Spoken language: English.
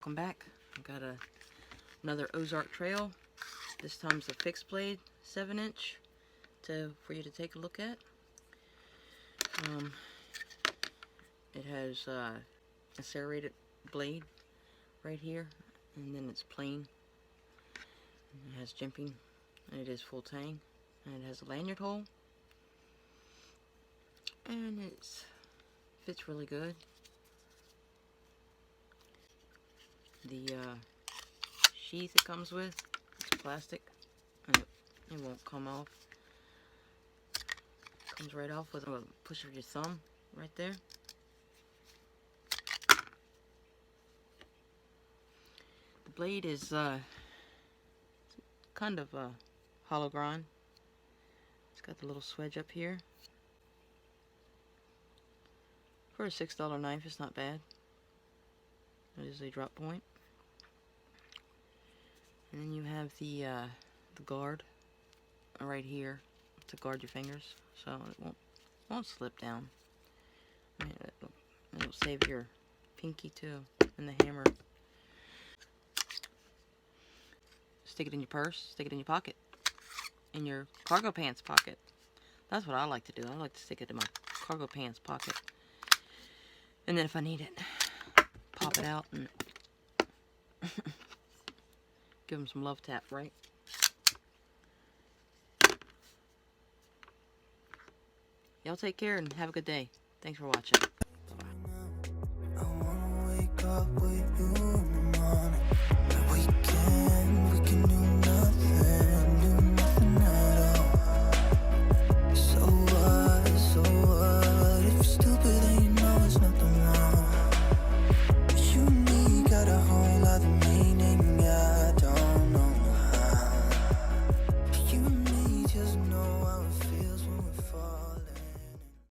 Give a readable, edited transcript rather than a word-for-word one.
Welcome back. I've got another Ozark trail. This time's a fixed blade 7-inch for you to take a look at. It has a serrated blade right here, and then it's plain. It has jimping, and it is full tang, and it has a lanyard hole, and it fits really good. The sheath it comes with, it's plastic, and it won't come off. It comes right off with a push of your thumb right there. The blade is kind of a hollow grind. It's got the little swedge up here. For a $6 knife, it's not bad. It is a drop point. And then you have the guard right here to guard your fingers, so it won't slip down. I mean, it'll save your pinky too, and the hammer. Stick it in your purse, stick it in your pocket, in your cargo pants pocket. That's what I like to do. I like to stick it in my cargo pants pocket, and then if I need it, pop it out and give them some love tap, right? Y'all take care and have a good day. Thanks for watching. I wanna wake up with you.